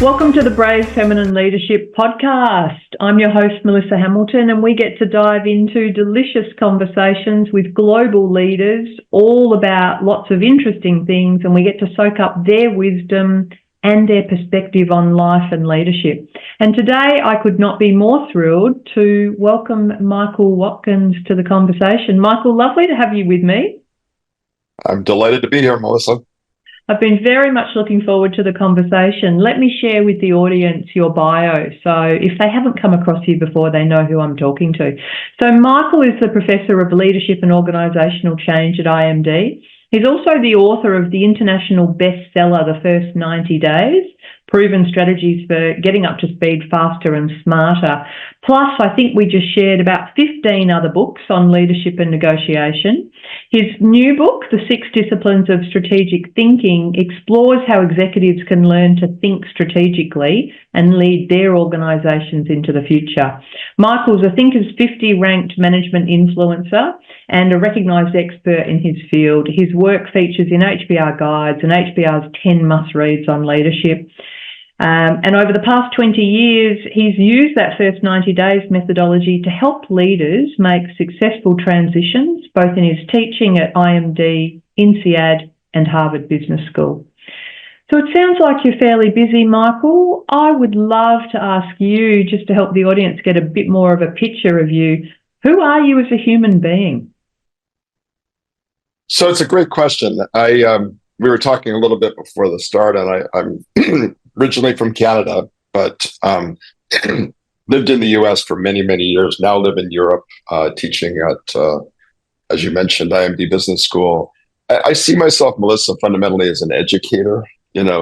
Welcome to the Brave Feminine Leadership podcast. I'm your host, Melissa Hamilton, and we get to dive into delicious conversations with global leaders all about lots of interesting things, and we get to soak up their wisdom and their perspective on life and leadership. And today I could not be more thrilled to welcome Michael Watkins to the conversation. Michael, lovely to have you with me. I'm delighted to be here, Melissa. I've been very much looking forward to the conversation. Let me share with the audience your bio. So if they haven't come across you before, they know who I'm talking to. So Michael is the Professor of Leadership and Organisational Change at IMD. He's also the author of the international bestseller, The First 90 Days, Proven Strategies for Getting Up to Speed Faster and Smarter. Plus, I think we just shared about 15 other books on leadership and negotiation. His new book, The 6 Disciplines of Strategic Thinking, explores how executives can learn to think strategically and lead their organisations into the future. Michael's a Thinkers 50 ranked management influencer and a recognised expert in his field. His work features in HBR Guides and HBR's 10 must-reads on leadership. And over the past 20 years, he's used that first 90 days methodology to help leaders make successful transitions, both in his teaching at IMD, INSEAD, and Harvard Business School. So it sounds like you're fairly busy, Michael. I would love to ask you, just to help the audience get a bit more of a picture of you, who are you as a human being? So it's a great question. We were talking a little bit before the start, and I'm originally from Canada, but lived in the US for many, many years. Now live in Europe, teaching at, as you mentioned, IMD Business School. I see myself, Melissa, fundamentally as an educator,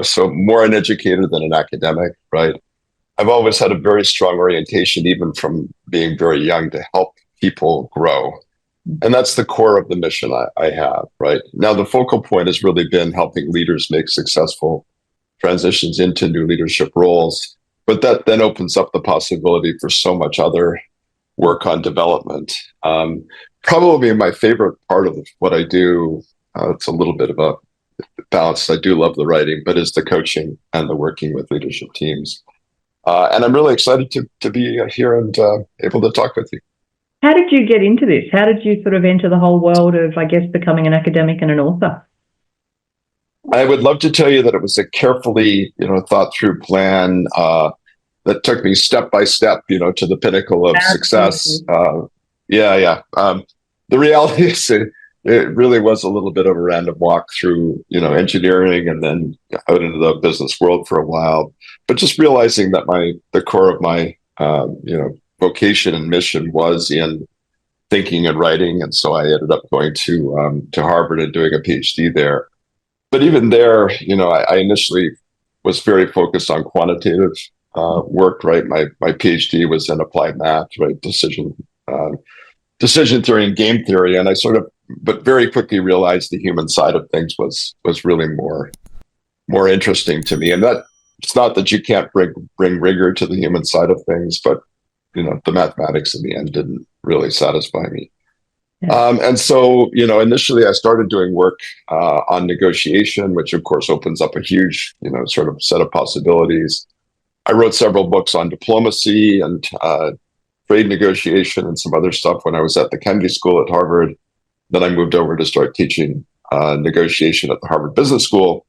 so more an educator than an academic, right? I've always had a very strong orientation, even from being very young, to help people grow. And that's the core of the mission I have, right? Now, the focal point has really been helping leaders make successful transitions into new leadership roles. But that then opens up the possibility for so much other work on development. Probably my favorite part of what I do, it's a little bit of a balance. I do love the writing, but is the coaching and the working with leadership teams. And I'm really excited to be here and able to talk with you. How did you get into this? How did you sort of enter the whole world of, I guess, becoming an academic and an author? I would love to tell you that it was a carefully, thought through plan that took me step by step, to the pinnacle of success. The reality is it really was a little bit of a random walk through, engineering and then out into the business world for a while. But just realizing that the core of my, vocation and mission was in thinking and writing. And so I ended up going to Harvard and doing a PhD there. But even there, I initially was very focused on quantitative work, right? My PhD was in applied math, right? Decision theory and game theory. And I but very quickly realized the human side of things was really more interesting to me. And that it's not that you can't bring rigor to the human side of things, but the mathematics in the end didn't really satisfy me. Yeah. And so, initially I started doing work on negotiation, which of course opens up a huge, sort of set of possibilities. I wrote several books on diplomacy and trade negotiation and some other stuff when I was at the Kennedy School at Harvard. Then I moved over to start teaching negotiation at the Harvard Business School.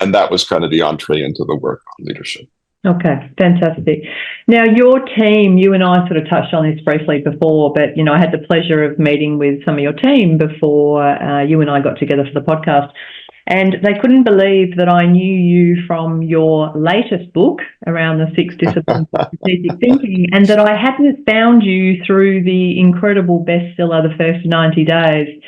And that was kind of the entree into the work on leadership. Okay, fantastic. Now, your team, you and I sort of touched on this briefly before, but, I had the pleasure of meeting with some of your team before you and I got together for the podcast. And they couldn't believe that I knew you from your latest book around the 6 disciplines of strategic thinking, and that I hadn't found you through the incredible bestseller, The First 90 Days.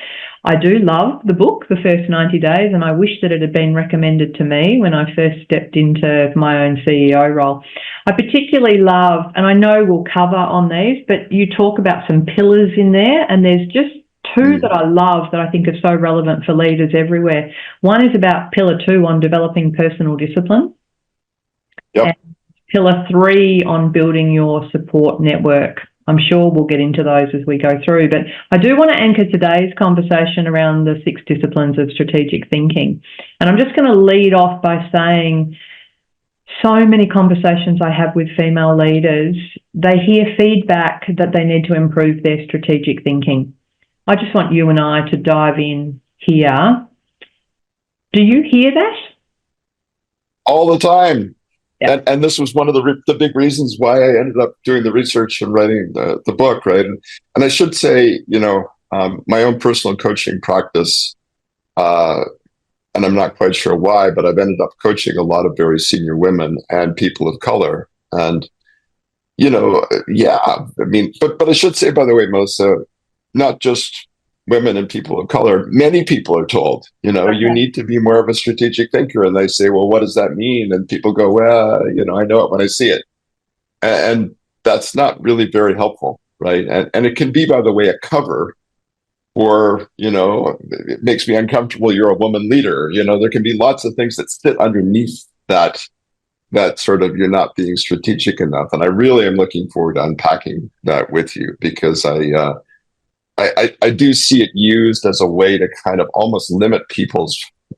I do love the book, The First 90 Days, and I wish that it had been recommended to me when I first stepped into my own CEO role. I particularly love, and I know we'll cover on these, but you talk about some pillars in there, and there's just two that I love that I think are so relevant for leaders everywhere. One is about pillar 2 on developing personal discipline. Yep. And pillar 3 on building your support network. I'm sure we'll get into those as we go through, but I do want to anchor today's conversation around the 6 disciplines of strategic thinking. And I'm just going to lead off by saying So many conversations I have with female leaders, they hear feedback that they need to improve their strategic thinking. I just want you and I to dive in here. Do you hear that? All the time. Yeah. And this was one of the big reasons why I ended up doing the research and writing the book, right? And I should say, my own personal coaching practice, and I'm not quite sure why, but I've ended up coaching a lot of very senior women and people of color. And, yeah, I mean, but I should say, by the way, Melissa, not just women and people of color, many people are told, you need to be more of a strategic thinker. And they say, well, what does that mean? And people go, well, I know it when I see it. And that's not really very helpful, right? And it can be, by the way, a cover for, it makes me uncomfortable. You're a woman leader. There can be lots of things that sit underneath that sort of you're not being strategic enough. And I really am looking forward to unpacking that with you, because I do see it used as a way to kind of almost limit people's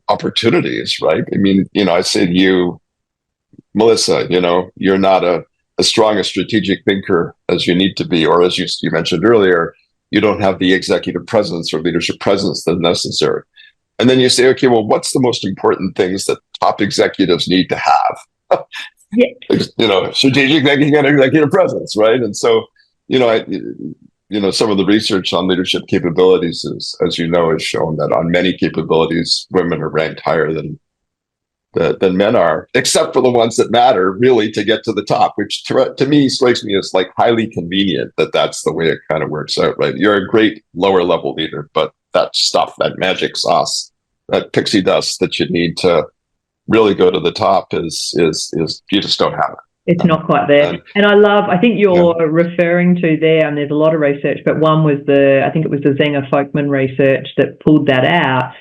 opportunities, right? I mean, I say to you, Melissa, you're not as strong a strategic thinker as you need to be, or as you mentioned earlier, you don't have the executive presence or leadership presence that's necessary. And then you say, okay, well, what's the most important things that top executives need to have? Yeah. Strategic thinking and executive presence, right? And so, some of the research on leadership capabilities is, as you know, has shown that on many capabilities, women are ranked higher than men are, except for the ones that matter really to get to the top, which to me strikes me as like highly convenient that that's the way it kind of works out, right? You're a great lower level leader, but that stuff, that magic sauce, that pixie dust that you need to really go to the top is you just don't have it. It's not quite there. And I think you're referring to there, and there's a lot of research, but one was I think it was the Zenger-Folkman research that pulled that out.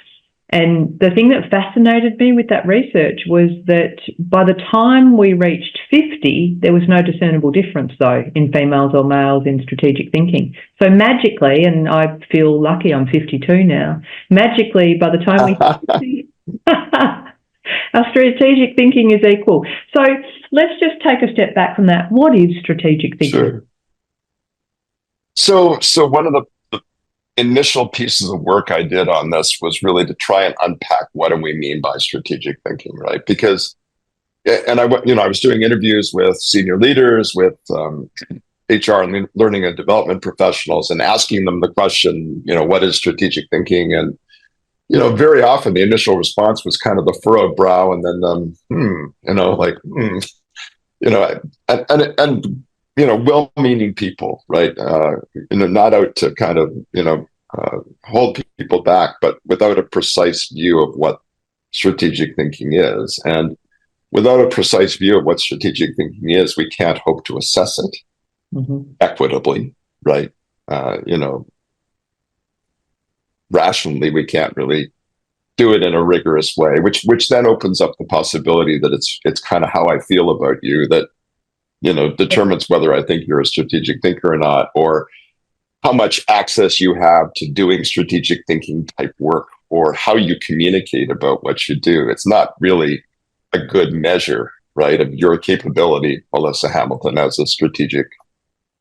And the thing that fascinated me with that research was that by the time we reached 50, there was no discernible difference, though, in females or males in strategic thinking. So magically, and I feel lucky I'm 52 now, magically by the time we our strategic thinking is equal. So let's just take a step back from that. What is strategic thinking? Sure. So one of the initial pieces of work I did on this was really to try and unpack what do we mean by strategic thinking, right? Because, and I was doing interviews with senior leaders, with HR and learning and development professionals, and asking them the question, what is strategic thinking? And very often the initial response was kind of the furrowed brow, and then well-meaning people, right? Not out to kind of, hold people back, but without a precise view of what strategic thinking is. And without a precise view of what strategic thinking is, we can't hope to assess it equitably, right? Rationally, we can't really do it in a rigorous way, which then opens up the possibility that it's kind of how I feel about you that determines whether I think you're a strategic thinker or not, or how much access you have to doing strategic thinking type work, or how you communicate about what you do. It's not really a good measure, right, of your capability, Melissa Hamilton, as a strategic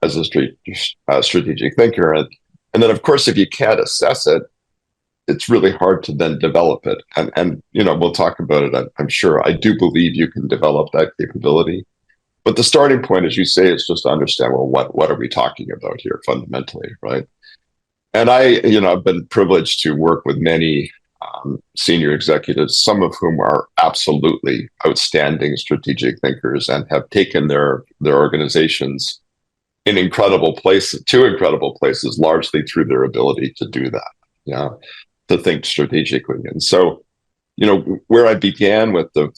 thinker. And then, of course, if you can't assess it, it's really hard to then develop it. And we'll talk about it, I'm sure. I do believe you can develop that capability. But the starting point, as you say, is just to understand, well, what are we talking about here fundamentally, right? And I've been privileged to work with many senior executives, some of whom are absolutely outstanding strategic thinkers and have taken their organizations in incredible places, largely through their ability to do that, to think strategically. And so, where I began with the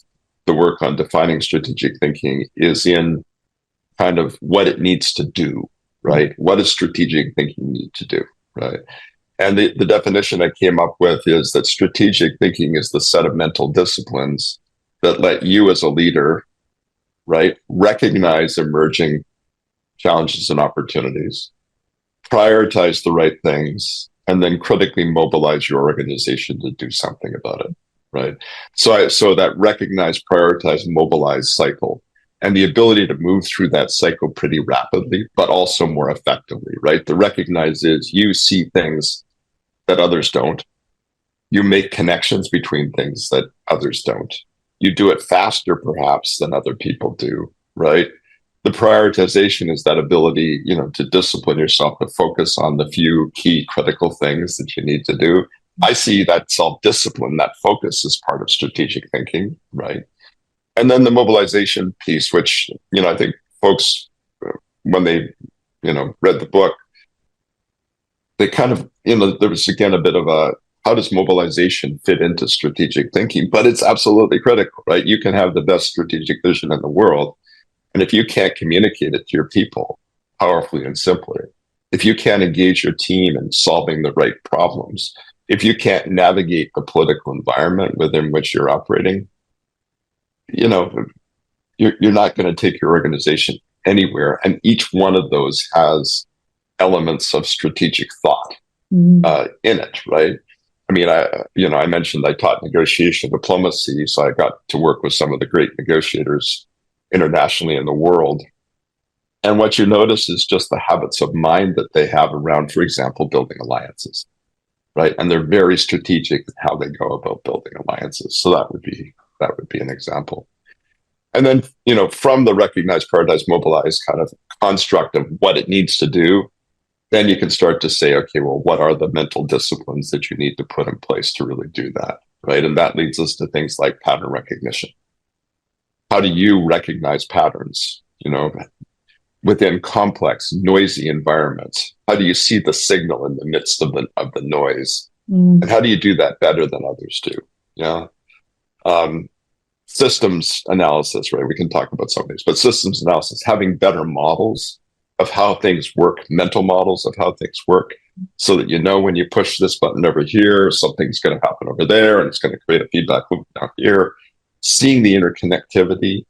work on defining strategic thinking is in kind of what it needs to do, right? What does strategic thinking need to do, right? And the definition I came up with is that strategic thinking is the set of mental disciplines that let you as a leader, right, recognize emerging challenges and opportunities, prioritize the right things, and then critically mobilize your organization to do something about it, right? So that recognize, prioritize, mobilize cycle, and the ability to move through that cycle pretty rapidly, but also more effectively, right? The recognize is you see things that others don't. You make connections between things that others don't. You do it faster, perhaps, than other people do, right? The prioritization is that ability, to discipline yourself to focus on the few key critical things that you need to do. I see that self-discipline, that focus is part of strategic thinking, right? And then the mobilization piece, which, I think folks, when they, read the book, they kind of, there was again a bit of a, how does mobilization fit into strategic thinking? But it's absolutely critical, right? You can have the best strategic vision in the world, and if you can't communicate it to your people powerfully and simply, if you can't engage your team in solving the right problems, if you can't navigate the political environment within which you're operating, you're not going to take your organization anywhere. And each one of those has elements of strategic thought in it, right? I mean, I mentioned I taught negotiation diplomacy, so I got to work with some of the great negotiators internationally in the world. And what you notice is just the habits of mind that they have around, for example, building alliances, right? And they're very strategic in how they go about building alliances. So that would be an example. And then, from the recognize, prioritize, mobilize kind of construct of what it needs to do, then you can start to say, okay, well, what are the mental disciplines that you need to put in place to really do that, right? And that leads us to things like pattern recognition. How do you recognize patterns, within complex, noisy environments? How do you see the signal in the midst of the noise? And how do you do that better than others do? Yeah. Systems analysis, right? We can talk about some of these, but systems analysis, having better models of how things work, mental models of how things work, so that when you push this button over here, something's going to happen over there, and it's going to create a feedback loop down here. Seeing the interconnectivity,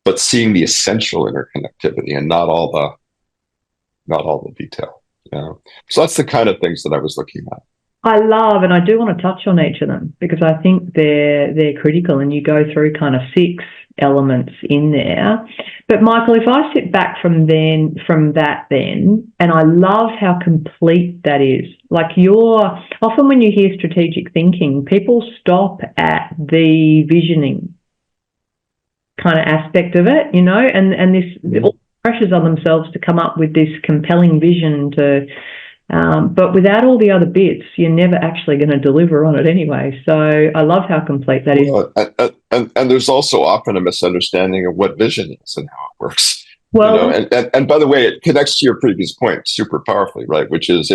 but seeing the essential interconnectivity and not all the detail. So that's the kind of things that I was looking at. I love, and I do want to touch on each of them because I think they're critical, and you go through kind of 6 elements in there. But Michael, if I sit back from that, and I love how complete that is. Like often when you hear strategic thinking, people stop at the visioning kind of aspect of it, and this all pressures on themselves to come up with this compelling vision but without all the other bits, you're never actually going to deliver on it anyway. So I love how complete that is. And there's also often a misunderstanding of what vision is and how it works. Well, and by the way, it connects to your previous point super powerfully, right? Which is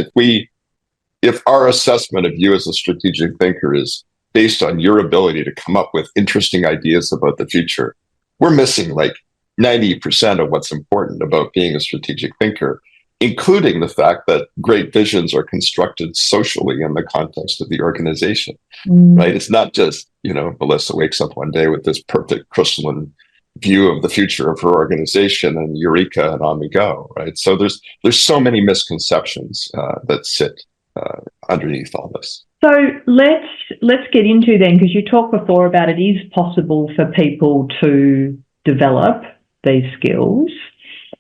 if our assessment of you as a strategic thinker is based on your ability to come up with interesting ideas about the future, we're missing like 90% of what's important about being a strategic thinker, including the fact that great visions are constructed socially in the context of the organization, right? It's not just, Melissa wakes up one day with this perfect crystalline view of the future of her organization and eureka, and on we go, right? So there's so many misconceptions that sit underneath all this. So let's get into then, because you talked before about it is possible for people to develop these skills.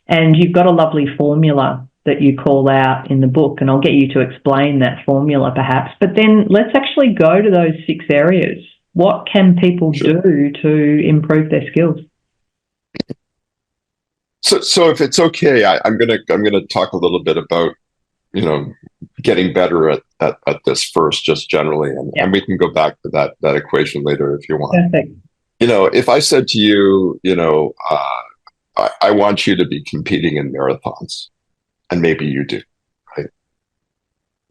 And you've got a lovely formula that you call out in the book, and I'll get you to explain that formula perhaps. But then let's actually go to those 6 areas. What can people do to improve their skills? So if it's okay, I'm gonna talk a little bit about getting better at this first, just generally, and we can go back to that equation later if you want. Perfect. If I said to you, I want you to be competing in marathons, and maybe you do, right?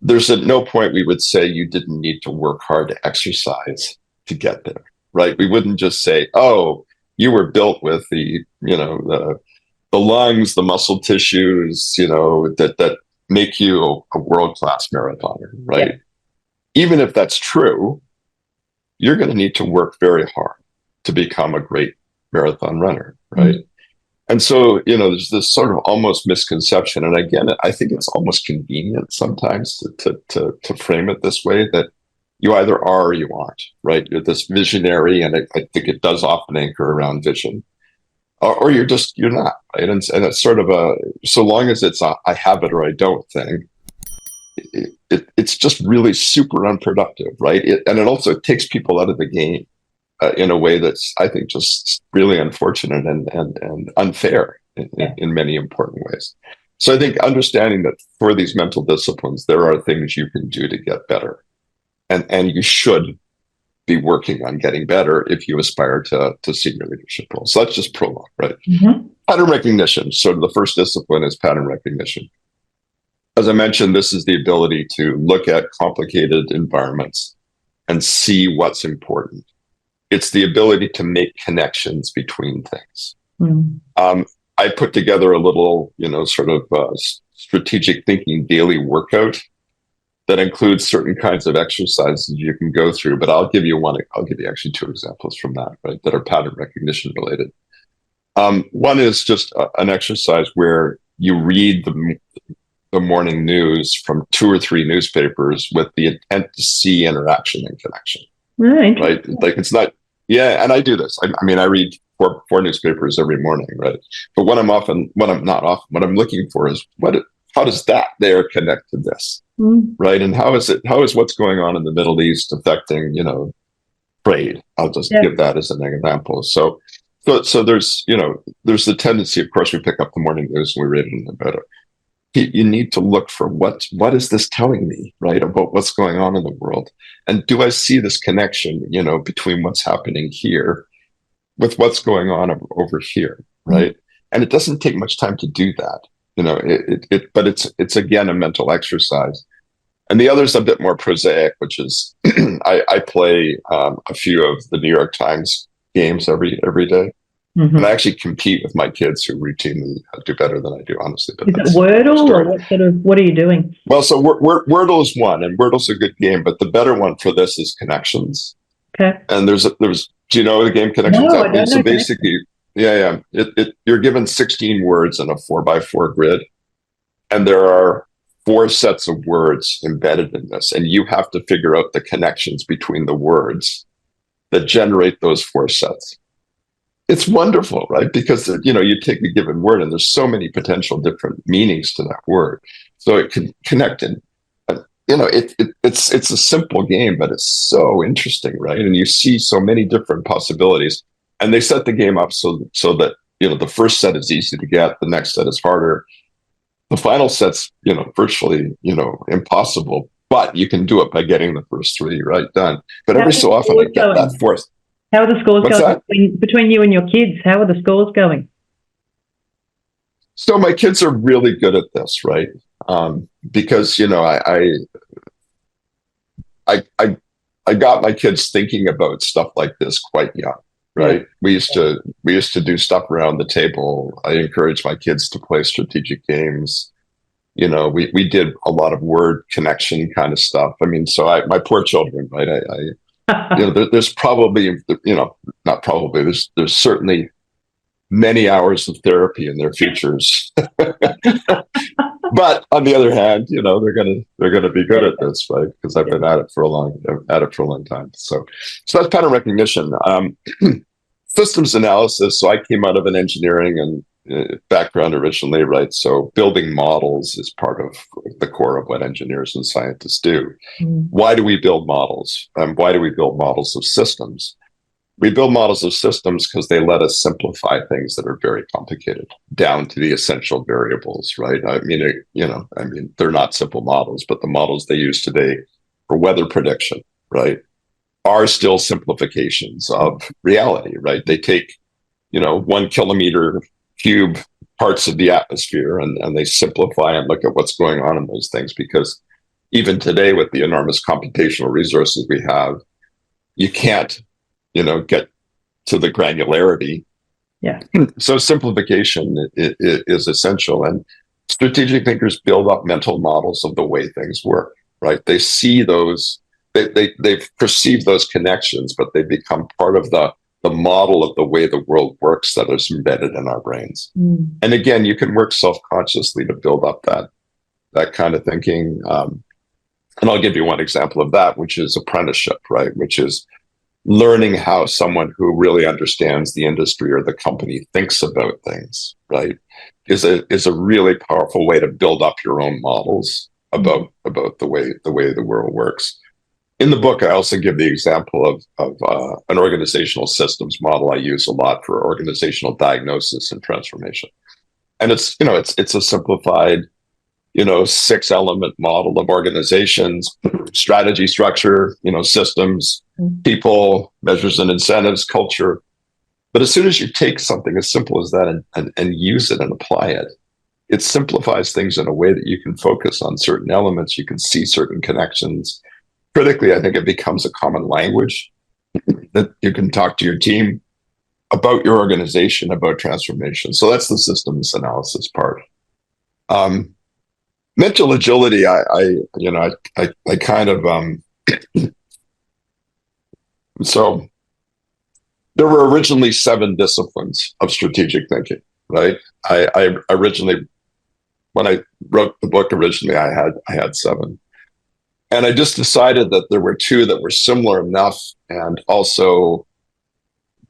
There's at no point we would say you didn't need to work hard to exercise to get there, right? We wouldn't just say, oh, you were built with the lungs, the muscle tissues, that make you a world-class marathoner, right? Yeah. Even if that's true, you're going to need to work very hard to become a great marathon runner, right? Mm-hmm. And so, there's this sort of almost misconception. And again, I think it's almost convenient sometimes to frame it this way, that you either are or you aren't, right? You're this visionary, and I think it does often anchor around vision, or you're not, right? And it's sort of so long as it's I have it or I don't thing, it's just really super unproductive, right? And it also takes people out of the game in a way that's, I think, just really unfortunate and unfair in many important ways. So I think understanding that for these mental disciplines, there are things you can do to get better. And you should be working on getting better if you aspire to senior leadership roles. So that's just prologue, right? Mm-hmm. Pattern recognition. So the first discipline is pattern recognition. As I mentioned, this is the ability to look at complicated environments and see what's important. It's the ability to make connections between things. Mm-hmm. I put together a little, sort of strategic thinking daily workout that includes certain kinds of exercises you can go through. But I'll give you actually two examples from that, right, that are pattern recognition related. One is just an exercise where you read the morning news from 2 or 3 newspapers with the intent to see interaction and connection. Right. Like it's not, yeah. And I do this. I mean, I read four newspapers every morning, right? But what I'm looking for is how does that there connect to this, right? And how is what's going on in the Middle East affecting, trade? I'll just give that as an example. So there's the tendency, of course, we pick up the morning news and we read it about it. You need to look for what is this telling me, right, about what's going on in the world, and do I see this connection, between what's happening here with what's going on over here, right? Mm-hmm. And it doesn't take much time to do that, but it's again a mental exercise. And the other is a bit more prosaic, which is I play a few of the New York Times games every day. Mm-hmm. And I actually compete with my kids who routinely do better than I do, honestly. But is it Wordle, or what are you doing? Well, so Wordle is one, and Wordle's a good game, but the better one for this is Connections. Okay. And there's do you know the game Connections? No, I don't so know. Basically, yeah. You're given 16 words in a 4x4 grid, and there are 4 sets of words embedded in this, and you have to figure out the connections between the words that generate those 4 sets. It's wonderful, right? Because, you take a given word and there's so many potential different meanings to that word. So it can connect in, it's a simple game, but it's so interesting, right? And you see so many different possibilities, and they set the game up so that, the first set is easy to get. The next set is harder. The final set's, virtually, impossible, but you can do it by getting the first 3 right done. But every so often I get that fourth. How are the scores going between you and your kids? How are the scores going? So my kids are really good at this, right? Because I got my kids thinking about stuff like this quite young, right? Yeah. We used to do stuff around the table. I encouraged my kids to play strategic games. We did a lot of word connection kind of stuff. I mean, so my poor children, right? There's probably, not probably, there's certainly many hours of therapy in their futures. But on the other hand, they're gonna be good at this, right? Because I've been at it for a long time. So that's pattern recognition. Systems analysis. So I came out of an engineering and background originally, right? So building models is part of the core of what engineers and scientists do. Mm. Why do we build models? Why do we build models of systems? We build models of systems because they let us simplify things that are very complicated down to the essential variables, right? I mean, they're not simple models, but the models they use today for weather prediction, right, are still simplifications of reality, right? They take, 1 kilometer cube parts of the atmosphere and they simplify and look at what's going on in those things, because even today with the enormous computational resources we have, you can't, get to the granularity. Yeah. So simplification is essential, and strategic thinkers build up mental models of the way things work, right? They see those, they perceive those connections, but they become part of the model of the way the world works that is embedded in our brains. Mm. And again, you can work self-consciously to build up that kind of thinking. And I'll give you one example of that, which is apprenticeship, right? Which is learning how someone who really understands the industry or the company thinks about things, right? Is a really powerful way to build up your own models about the way the world works. In the book, I also give the example of an organizational systems model I use a lot for organizational diagnosis and transformation. And it's a simplified, 6-element model of organizations: strategy, structure, systems, people, measures and incentives, culture. But as soon as you take something as simple as that and use it and apply it, it simplifies things in a way that you can focus on certain elements, you can see certain connections. Critically, I think it becomes a common language that you can talk to your team about your organization, about transformation. So that's the systems analysis part. Mental agility, I kind of, so there were originally 7 disciplines of strategic thinking, right? I originally, when I wrote the book originally, I had 7. And I just decided that there were 2 that were similar enough, and also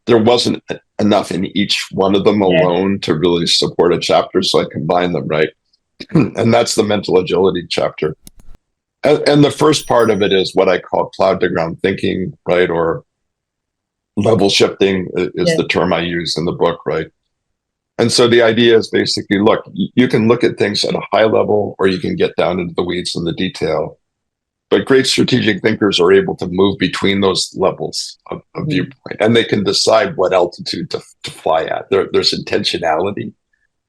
there wasn't enough in each one of them alone to really support a chapter. So I combined them, right? And that's the mental agility chapter. And the first part of it is what I call cloud to ground thinking, right? Or level shifting is the term I use in the book, right? And so the idea is basically, look, you can look at things at a high level, or you can get down into the weeds and the detail. But great strategic thinkers are able to move between those levels of viewpoint, and they can decide what altitude to fly at. There's intentionality,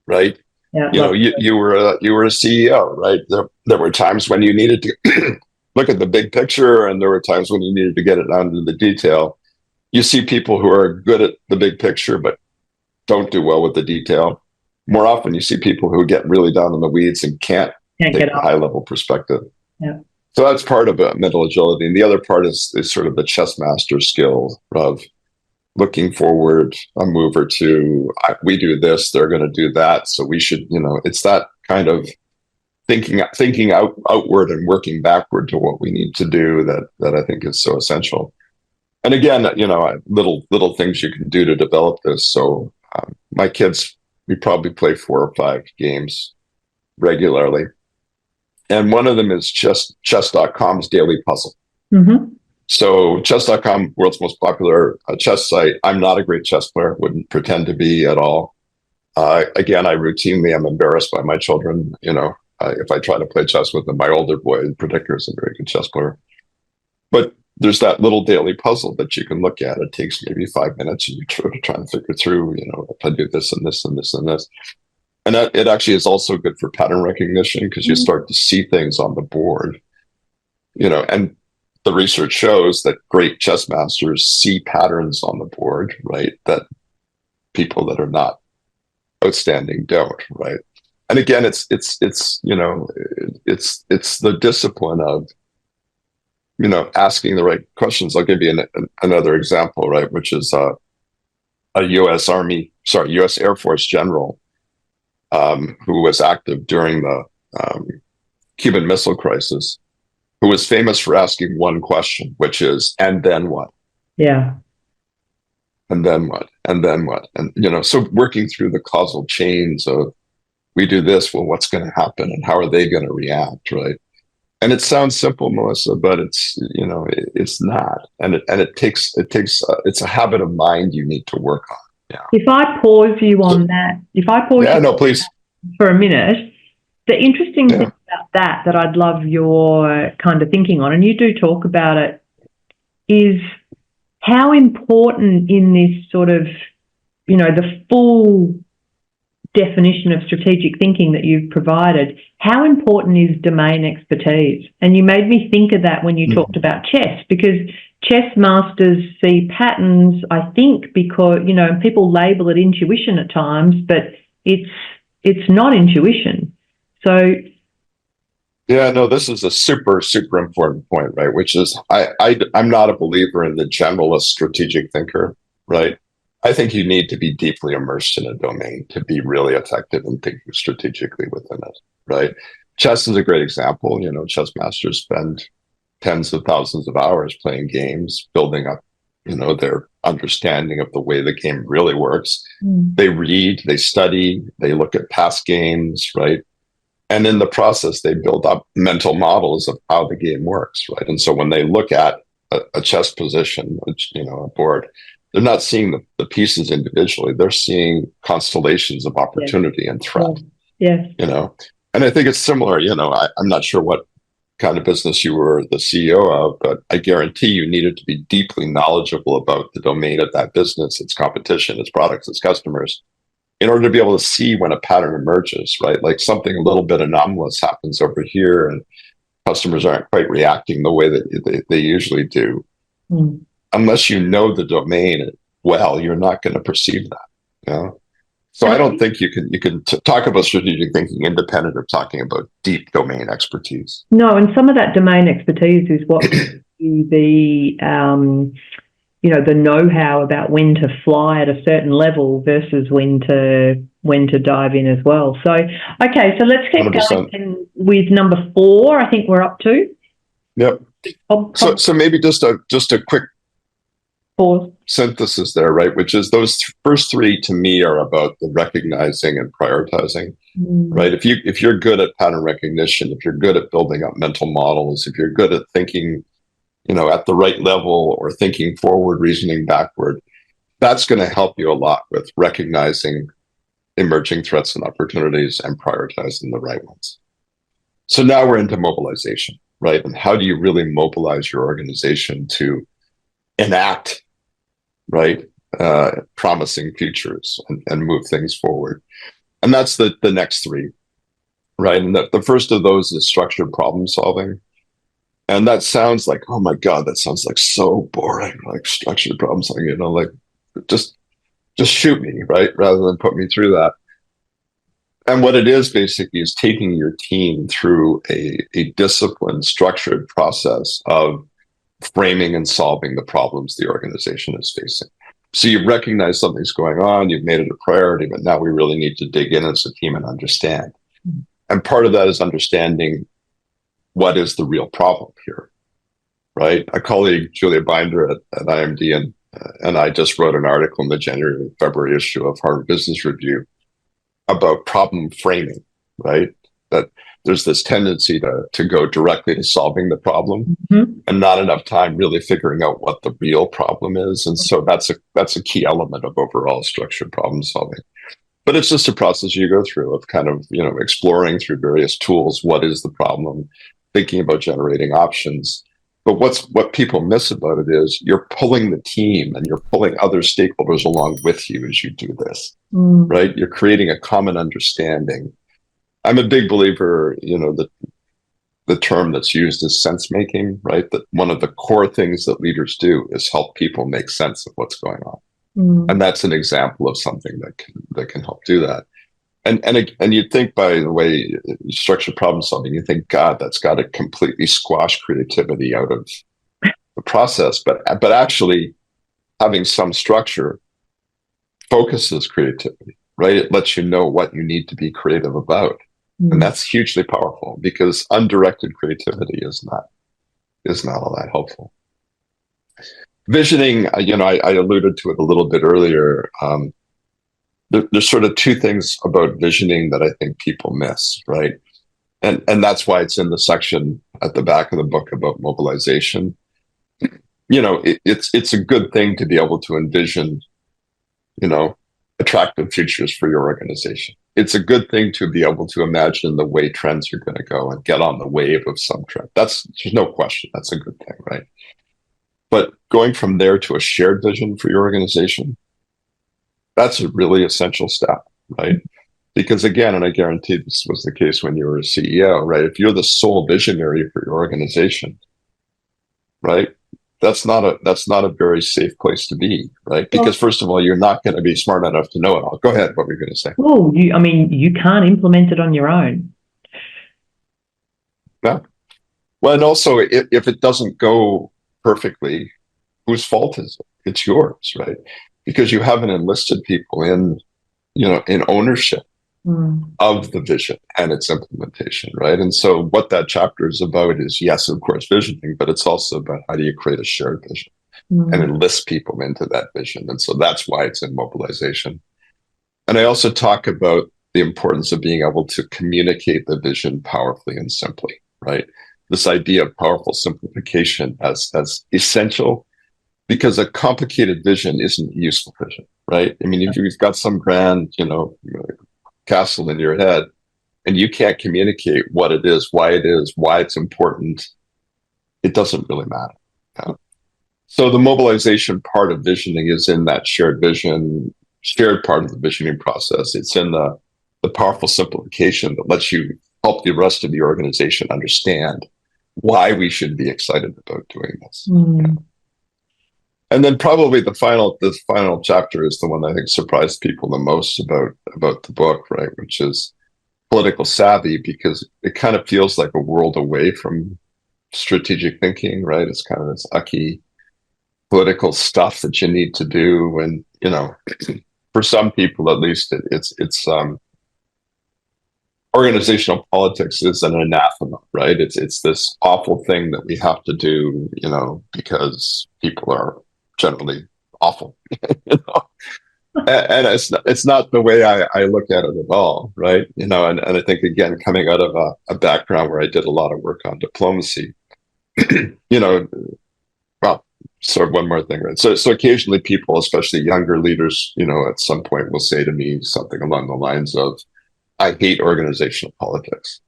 right? Yeah, you were a CEO, right? There were times when you needed to look at the big picture, and there were times when you needed to get it down to the detail. You see people who are good at the big picture, but don't do well with the detail. More often, you see people who get really down in the weeds and can't take a high level perspective. Yeah. So that's part of mental agility. And the other part is sort of the chess master skill of looking forward a move or two. We do this, they're going to do that. So we should, it's that kind of thinking outward and working backward to what we need to do that I think is so essential. And again, little things you can do to develop this. So my kids, we probably play 4 or 5 games regularly. And one of them is chess.com's daily puzzle. Mm-hmm. So chess.com, world's most popular chess site. I'm not a great chess player, wouldn't pretend to be at all. Again, I routinely am embarrassed by my children. If I try to play chess with them, my older boy in particular is a very good chess player. But there's that little daily puzzle that you can look at. It takes maybe 5 minutes, and you're trying to figure through, if I do this and this and this and this. And it actually is also good for pattern recognition, because you start to see things on the board, and the research shows that great chess masters see patterns on the board, right? That people that are not outstanding don't, right? And again, it's the discipline of, asking the right questions. I'll give you another example, right? Which is a U.S. Air Force general who was active during the Cuban Missile Crisis, who was famous for asking one question, which is, and then what? Yeah. And then what? And then what? And, so working through the causal chains of, we do this, well, what's going to happen, and how are they going to react, right? And it sounds simple, Melissa, but it's, it's not. And it's a habit of mind you need to work on. Yeah. If I pause you on that, please, for a minute, the interesting thing about that I'd love your kind of thinking on, and you do talk about it, is how important in this sort of, the full definition of strategic thinking that you've provided, how important is domain expertise? And you made me think of that when you talked about chess, because chess masters see patterns, I think, because, people label it intuition at times, but it's not intuition. So this is a super, super important point, right? Which is, I'm not a believer in the generalist strategic thinker, right? I think you need to be deeply immersed in a domain to be really effective in thinking strategically within it, right? Chess is a great example. Chess masters spend tens of thousands of hours playing games, building up, their understanding of the way the game really works. They read, they study, they look at past games, right? And in the process, they build up mental models of how the game works, right? And so when they look at a chess position, a board, they're not seeing the pieces individually. They're seeing constellations of opportunity and threat. Yes. And I think it's similar. I'm not sure what kind of business you were the CEO of, but I guarantee you needed to be deeply knowledgeable about the domain of that business, its competition, its products, its customers, in order to be able to see when a pattern emerges, right? Like something a little bit anomalous happens over here and customers aren't quite reacting the way that they usually do. Unless you know the domain well, you're not going to perceive that. So I don't think you can talk about strategic thinking independent of talking about deep domain expertise. No, and some of that domain expertise is what gives you the the know-how about when to fly at a certain level versus when to dive in as well. So, okay, so let's keep 100%. Going with number 4. I think we're up to. Yep. So maybe just a quick pause synthesis there, right? Which is those first 3 to me are about the recognizing and prioritizing, right? If you're good at pattern recognition, if you're good at building up mental models, if you're good at thinking at the right level or thinking forward, reasoning backward, that's going to help you a lot with recognizing emerging threats and opportunities and prioritizing the right ones. So now we're into mobilization, right? And how do you really mobilize your organization to enact, right, promising futures and move things forward? And that's the next 3, right? And the first of those is structured problem solving. And that sounds like, oh my God, that sounds like so boring, like structured problem solving, like just shoot me, right? Rather than put me through that. And what it is basically is taking your team through a disciplined, structured process of framing and solving the problems the organization is facing. So you've recognized something's going on, you've made it a priority, but now we really need to dig in as a team and understand. And part of that is understanding what is the real problem here, right? A colleague, Julia Binder at IMD, and I just wrote an article in the January and February issue of Harvard Business Review about problem framing, right? That there's this tendency to go directly to solving the problem and not enough time really figuring out what the real problem is. And so that's a key element of overall structured problem solving. But it's just a process you go through of kind of, exploring through various tools, what is the problem, thinking about generating options. But what people miss about it is you're pulling the team and you're pulling other stakeholders along with you as you do this, right? You're creating a common understanding. I'm a big believer, that the term that's used is sense making, right? That one of the core things that leaders do is help people make sense of what's going on. And that's an example of something that can help do that. And you'd think, by the way, structured problem solving, you think, God, that's got to completely squash creativity out of the process. But actually, having some structure focuses creativity, right? It lets you know what you need to be creative about. And that's hugely powerful because undirected creativity is not all that helpful. Visioning, I alluded to it a little bit earlier. There's sort of 2 things about visioning that I think people miss, right? And that's why it's in the section at the back of the book about mobilization. It's a good thing to be able to envision, attractive futures for your organization. It's a good thing to be able to imagine the way trends are going to go and get on the wave of some trend. There's no question. That's a good thing, right? But going from there to a shared vision for your organization, that's a really essential step, right? Because again, and I guarantee this was the case when you were a CEO, right? If you're the sole visionary for your organization, right? That's not a very safe place to be, right? Because first of all, you're not going to be smart enough to know it all. Go ahead. What were you going to say? Oh, you can't implement it on your own. No. Well, and also, if it doesn't go perfectly, whose fault is it? It's yours, right? Because you haven't enlisted people in ownership of the vision and its implementation, right? And so what that chapter is about is, yes, of course, visioning, but it's also about how do you create a shared vision and enlist people into that vision. And so that's why it's in mobilization. And I also talk about the importance of being able to communicate the vision powerfully and simply, right? This idea of powerful simplification as essential, because a complicated vision isn't a useful vision, right? I mean, if you've got some grand, castle in your head and you can't communicate what it is, why it's important, it doesn't really matter. So the mobilization part of visioning is in that shared vision, shared part of the visioning process. It's in the powerful simplification that lets you help the rest of the organization understand why we should be excited about doing this. And then probably the final chapter is the one I think surprised people the most about the book, right? Which is political savvy, because it kind of feels like a world away from strategic thinking, right? It's kind of this ucky political stuff that you need to do. And, for some people, at least, it's organizational politics is an anathema, right? It's this awful thing that we have to do, because people are generally awful, and it's not the way I look at it at all, right? And I think, again, coming out of a background where I did a lot of work on diplomacy, well, so one more thing, right? So occasionally people, especially younger leaders, at some point will say to me something along the lines of, I hate organizational politics.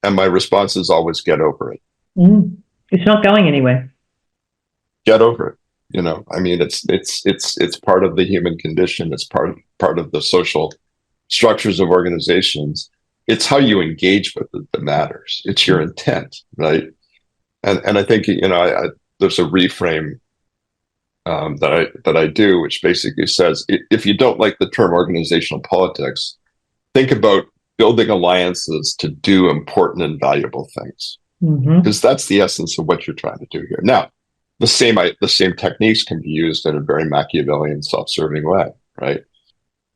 And my response is always, get over it. It's not going anywhere. Get over it. I mean, it's part of the human condition. It's part of the social structures of organizations. It's how you engage with it that matters. It's your intent, right? And I think, there's a reframe that I do, which basically says, if you don't like the term organizational politics, think about building alliances to do important and valuable things, because that's the essence of what you're trying to do here. Now, the same techniques can be used in a very Machiavellian, self-serving way, right?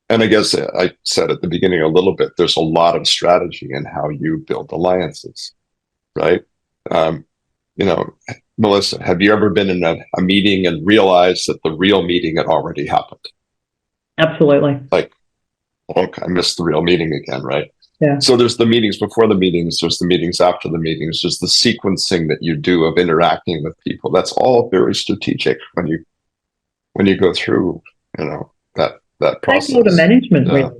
And I guess I said at the beginning a little bit, there's a lot of strategy in how you build alliances, right? Melissa, have you ever been in a meeting and realized that the real meeting had already happened? Absolutely. Like, I missed the real meeting again, right? Yeah. So there's the meetings before the meetings, there's the meetings after the meetings, there's the sequencing that you do of interacting with people. That's all very strategic when you go through, that process. Stakeholder management, really.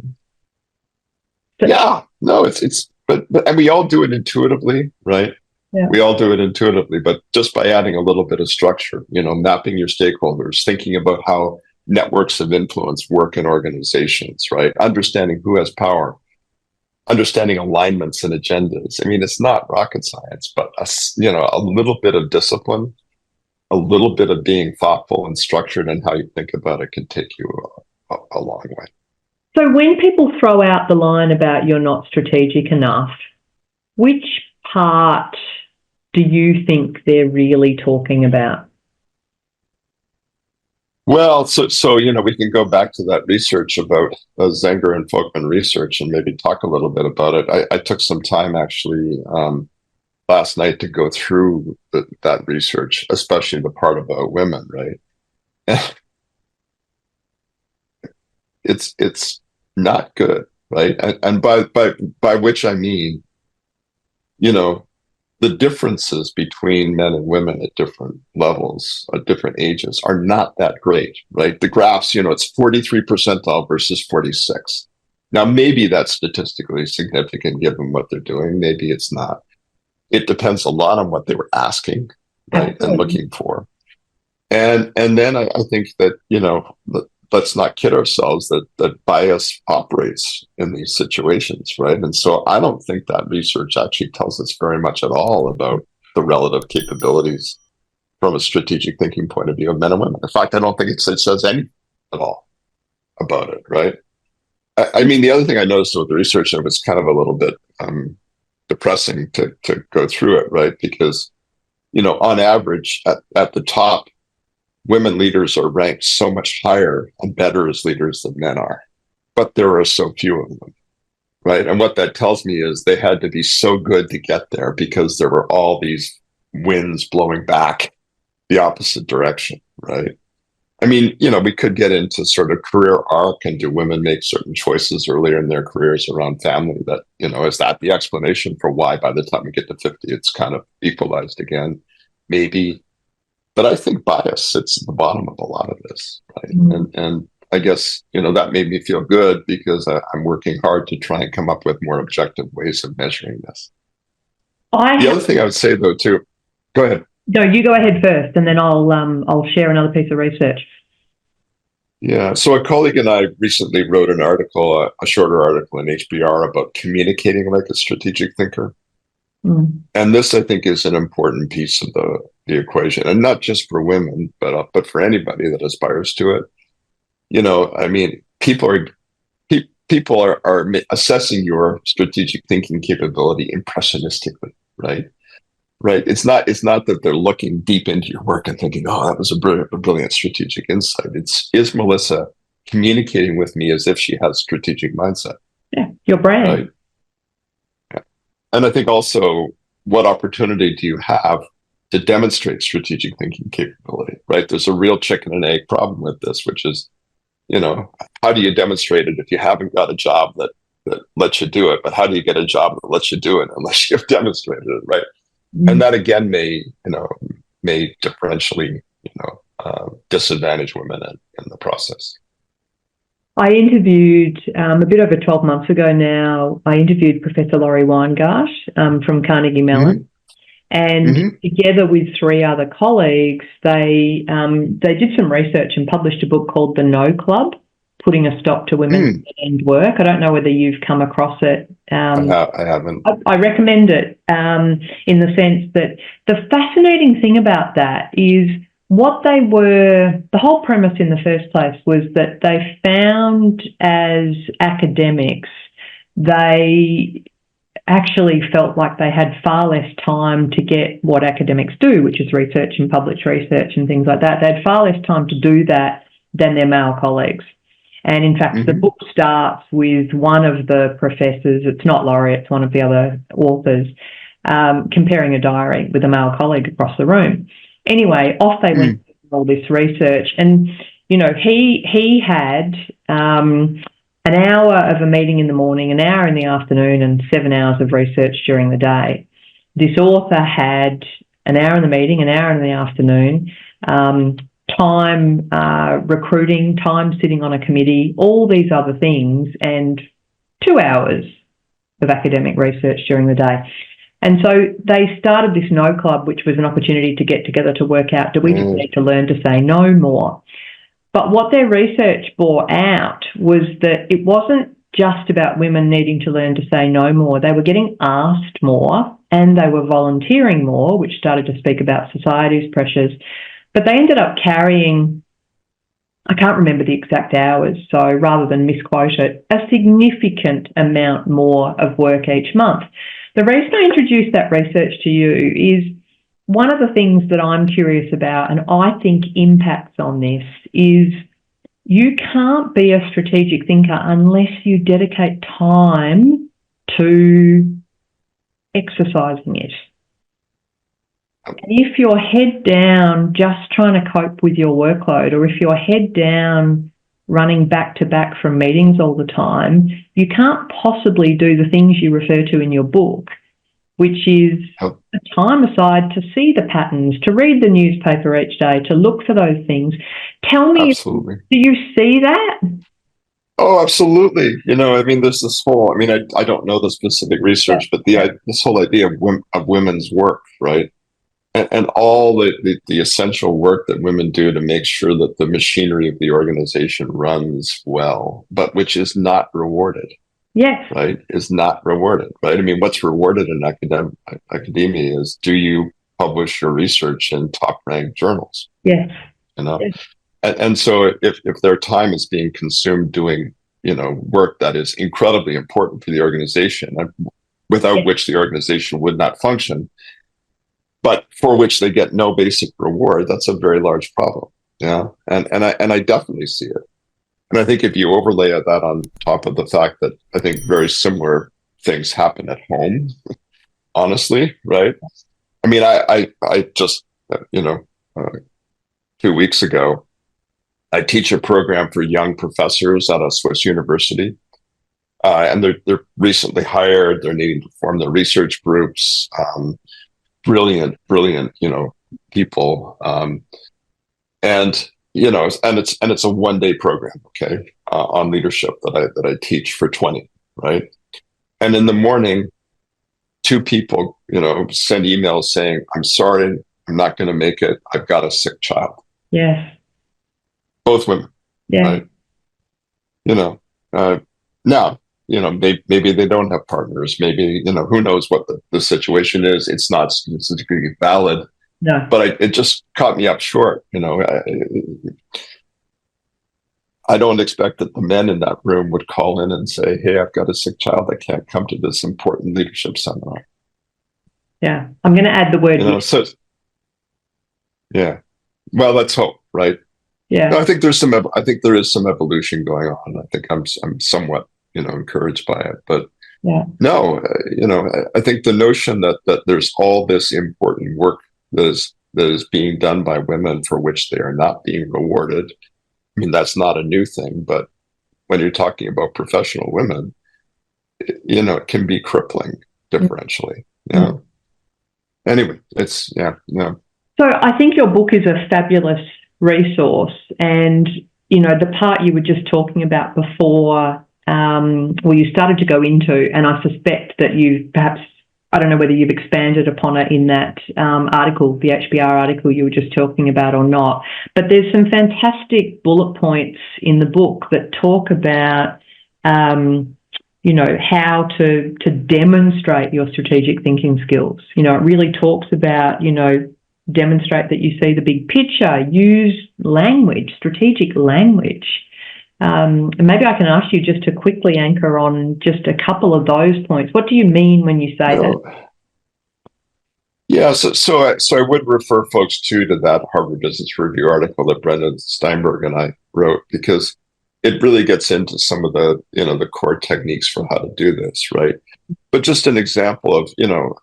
But and we all do it intuitively, right? Yeah. We all do it intuitively, but just by adding a little bit of structure, mapping your stakeholders, thinking about how networks of influence work in organizations, right? Understanding who has power, understanding alignments and agendas. I mean, it's not rocket science, but a little bit of discipline, a little bit of being thoughtful and structured in how you think about it can take you a long way. So when people throw out the line about you're not strategic enough, which part do you think they're really talking about? Well, so we can go back to that research about Zenger and Folkman research and maybe talk a little bit about it. I took some time actually last night to go through that research, especially the part about women, right? It's not good, right? And by which I mean, the differences between men and women at different levels, at different ages, are not that great, right? The graphs, it's 43 percentile versus 46. Now, maybe that's statistically significant given what they're doing. Maybe it's not. It depends a lot on what they were asking, right, and looking for. And then I think that, let's not kid ourselves that bias operates in these situations, right? And so I don't think that research actually tells us very much at all about the relative capabilities from a strategic thinking point of view of men and women. In fact, I don't think it says anything at all about it, right? I mean, the other thing I noticed with the research, and it was kind of a little bit depressing to go through it, right? Because, on average, at the top, women leaders are ranked so much higher and better as leaders than men are, but there are so few of them. right? And what that tells me is they had to be so good to get there because there were all these winds blowing back the opposite direction, right? I mean, we could get into sort of career arc and do women make certain choices earlier in their careers around family that, is that the explanation for why by the time we get to 50, it's kind of equalized again? Maybe. But I think bias sits at the bottom of a lot of this, right? And I guess, that made me feel good because I'm working hard to try and come up with more objective ways of measuring this. The other thing I would say, though, too, go ahead. No, you go ahead first, and then I'll share another piece of research. Yeah. So a colleague and I recently wrote an article, a shorter article in HBR about communicating like a strategic thinker. And this, I think, is an important piece of the equation, and not just for women, but for anybody that aspires to it. I mean, people are assessing your strategic thinking capability impressionistically, right? Right. It's not that they're looking deep into your work and thinking, oh, that was a brilliant strategic insight. Is Melissa communicating with me as if she has strategic mindset? Yeah, your brain. Right. Yeah. And I think also, what opportunity do you have to demonstrate strategic thinking capability? Right. There's a real chicken and egg problem with this, which is, how do you demonstrate it if you haven't got a job that lets you do it? But how do you get a job that lets you do it unless you've demonstrated it? Right. And that again may differentially, disadvantage women in the process. I interviewed a bit over 12 months ago now. I interviewed Professor Laurie Weingarsch from Carnegie Mellon, and together with 3 other colleagues, they did some research and published a book called The No Club: Putting a Stop to Women's End Work. I don't know whether you've come across it. I haven't. I recommend it in the sense that the fascinating thing about that is the whole premise in the first place was that they found as academics, they actually felt like they had far less time to get what academics do, which is research and published research and things like that. They had far less time to do that than their male colleagues. And in fact, the book starts with one of the professors, it's not Laurie, it's one of the other authors, comparing a diary with a male colleague across the room. Anyway, off they went with all this research. And, he had an hour of a meeting in the morning, an hour in the afternoon, and 7 hours of research during the day. This author had an hour in the meeting, an hour in the afternoon, time recruiting, time sitting on a committee, all these other things, and 2 hours of academic research during the day. And so they started this No Club, which was an opportunity to get together to work out, do we just need to learn to say no more? But what their research bore out was that it wasn't just about women needing to learn to say no more. They were getting asked more and they were volunteering more, which started to speak about society's pressures. But they ended up carrying, I can't remember the exact hours, so rather than misquote it, a significant amount more of work each month. The reason I introduced that research to you is one of the things that I'm curious about, and I think impacts on this, is you can't be a strategic thinker unless you dedicate time to exercising it. And if you're head down just trying to cope with your workload, or if you're head down running back to back from meetings all the time, you can't possibly do the things you refer to in your book, which is a time aside to see the patterns, to read the newspaper each day, to look for those things. Tell me, absolutely. Do you see that? Oh, absolutely. There's this whole, I don't know the specific research, but this whole idea of women's work, right? And all the essential work that women do to make sure that the machinery of the organization runs well, but which is not rewarded. Yes. Right? Is not rewarded, right? What's rewarded in academia is, do you publish your research in top-ranked journals? Yes. Yes. And so if their time is being consumed doing, work that is incredibly important for the organization, without which the organization would not function, but for which they get no basic reward, that's a very large problem. Yeah. And I definitely see it. And I think if you overlay that on top of the fact that I think very similar things happen at home, honestly, right? I mean, I just, you know, 2 weeks ago, I teach a program for young professors at a Swiss university. And they're recently hired. They're needing to form their research groups. Brilliant, you know, people. And you know, and it's a 1 day program, okay, on leadership that I teach for 20, right? And in the morning, 2 people, you know, send emails saying, "I'm sorry, I'm not going to make it. I've got a sick child." Yes. Both women, Yeah. right? You know, now, you know, maybe they don't have partners. Maybe, you know, who knows what the situation is. It's not statistically valid. No. But it just caught me up short. You know, I don't expect that the men in that room would call in and say, "Hey, I've got a sick child. I can't come to this important leadership seminar." Yeah. I'm going to add the word. You know, so yeah. Well, let's hope, right? Yeah. No, I think there is some evolution going on. I think I'm somewhat, you know, encouraged by it. But yeah. No, you know, I think the notion that there's all this important work that is being done by women for which they are not being rewarded. I mean, that's not a new thing, but when you're talking about professional women, you know, it can be crippling differentially. You know? Anyway, it's no. So I think your book is a fabulous resource, and you know, the part you were just talking about before, well, you started to go into, and I suspect that you perhaps, I don't know whether you've expanded upon it in that article, the HBR article you were just talking about or not, but there's some fantastic bullet points in the book that talk about, you know, how to demonstrate your strategic thinking skills. You know, it really talks about, you know, demonstrate that you see the big picture, use language, strategic language. And maybe I can ask you just to quickly anchor on just a couple of those points. What do you mean when you say that? Yeah, so I would refer folks to that Harvard Business Review article that Brendan Steinberg and I wrote, because it really gets into some of the, you know, the core techniques for how to do this, right? But just an example of, you know,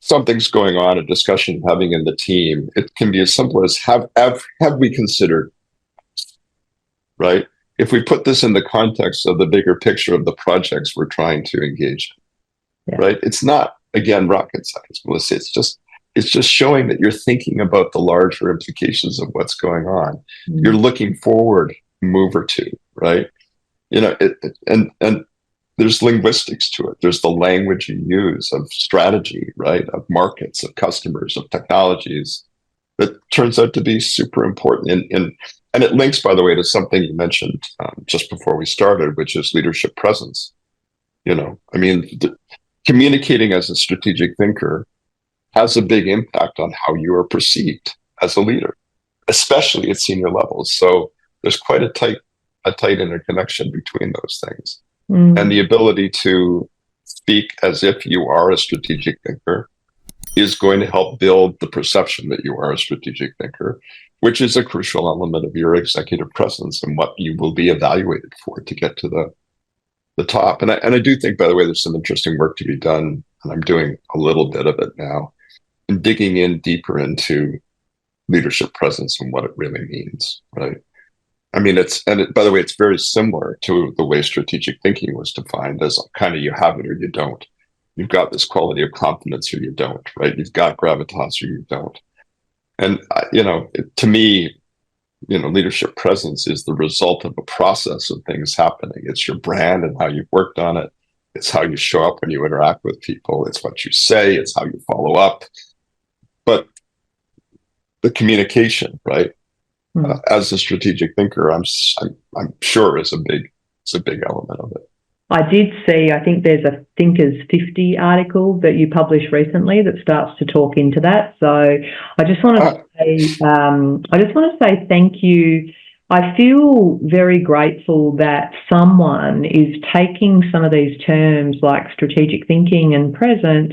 something's going on, a discussion having in the team, it can be as simple as have we considered, right? If we put this in the context of the bigger picture of the projects we're trying to engage in, right? It's not, again, rocket science, Melissa. It's just showing that you're thinking about the larger implications of what's going on. You're looking forward a move or two, right? You know, and there's linguistics to it. There's the language you use of strategy, right? Of markets, of customers, of technologies, that turns out to be super important. And it links, by the way, to something you mentioned just before we started, which is leadership presence. You know, I mean, communicating as a strategic thinker has a big impact on how you are perceived as a leader, especially at senior levels. So there's quite a tight interconnection between those things. And the ability to speak as if you are a strategic thinker is going to help build the perception that you are a strategic thinker, which is a crucial element of your executive presence and what you will be evaluated for to get to the top. And I do think, by the way, there's some interesting work to be done, and I'm doing a little bit of it now, and digging in deeper into leadership presence and what it really means, right? I mean, by the way, it's very similar to the way strategic thinking was defined as kind of you have it or you don't. You've got this quality of confidence or you don't, right? You've got gravitas or you don't. And, you know, to me, you know, leadership presence is the result of a process of things happening. It's your brand and how you've worked on it. It's how you show up when you interact with people. It's what you say. It's how you follow up. But the communication, right? As a strategic thinker, I'm sure is a big element of it. I did see, I think there's a Thinkers 50 article that you published recently that starts to talk into that. So I just want to say thank you. I feel very grateful that someone is taking some of these terms like strategic thinking and presence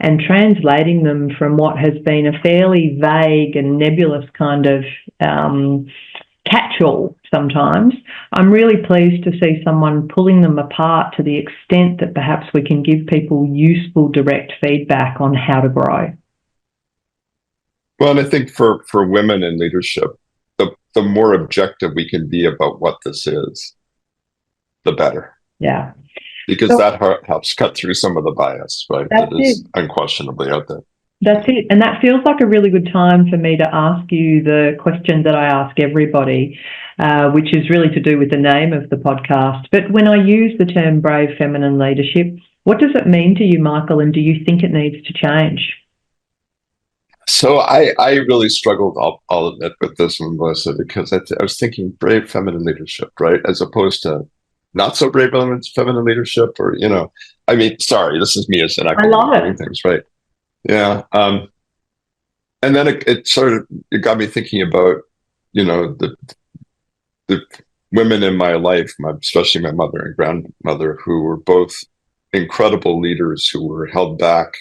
and translating them from what has been a fairly vague and nebulous kind of catch-all sometimes. I'm really pleased to see someone pulling them apart to the extent that perhaps we can give people useful direct feedback on how to grow. Well, and I think for women in leadership, the more objective we can be about what this is, the better. Yeah. Because that helps cut through some of the bias, right? That is unquestionably out there. That's it. And that feels like a really good time for me to ask you the question that I ask everybody, which is really to do with the name of the podcast. But when I use the term brave feminine leadership, what does it mean to you, Michael? And do you think it needs to change? So I really struggled, I'll admit, with this one, Melissa, because I was thinking brave feminine leadership, right? As opposed to not so brave feminine leadership, or, I mean, sorry, this is me as an I love it. Things, right? Yeah. And then it got me thinking about, the women in my life, especially my mother and grandmother, who were both incredible leaders who were held back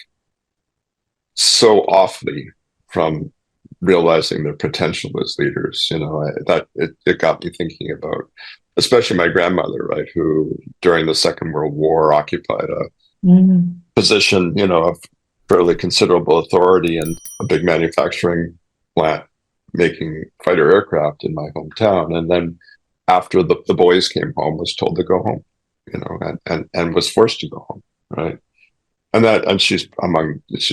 so awfully from realizing their potential as leaders. It got me thinking about, especially my grandmother, right, who during the Second World War occupied a position, of fairly considerable authority in a big manufacturing plant making fighter aircraft in my hometown. And then after the boys came home, was told to go home, and was forced to go home, right? And she's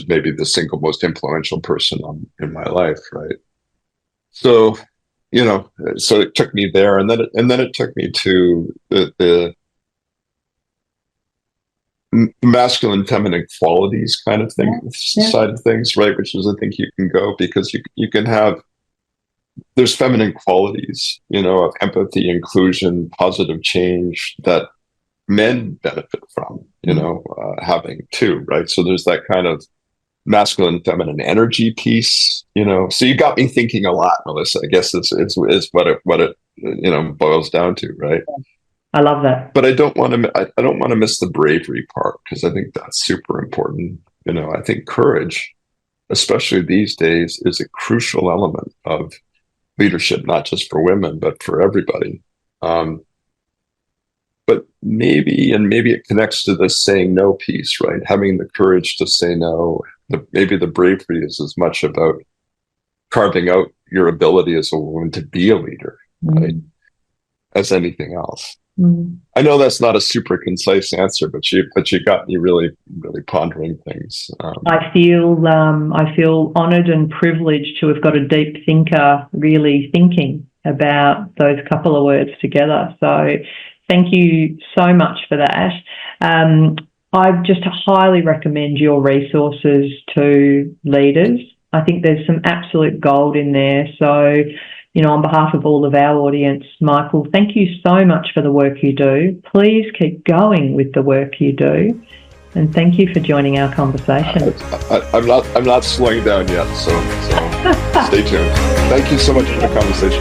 maybe the single most influential person in my life, right? So, so it took me there, and then it took me to the masculine, feminine qualities kind of thing, side of things, right? Which is, I think, you can go, because you can have, there's feminine qualities, of empathy, inclusion, positive change that men benefit from, having too, right? So there's that kind of masculine, feminine energy piece, So you got me thinking a lot, Melissa. I guess it's what it boils down to, right? I love that. But I don't want to miss the bravery part, because I think that's super important. I think courage, especially these days, is a crucial element of leadership, not just for women, but for everybody. But maybe it connects to this saying no piece, right? Having the courage to say no. Maybe the bravery is as much about carving out your ability as a woman to be a leader, right? As anything else. I know that's not a super concise answer, but you got me really, really pondering things. I feel honoured and privileged to have got a deep thinker really thinking about those couple of words together. So thank you so much for that. I just highly recommend your resources to leaders. I think there's some absolute gold in there. So, on behalf of all of our audience, Michael, thank you so much for the work you do. Please keep going with the work you do. And thank you for joining our conversation. I'm not slowing down yet, so stay tuned. Thank you so much for the conversation.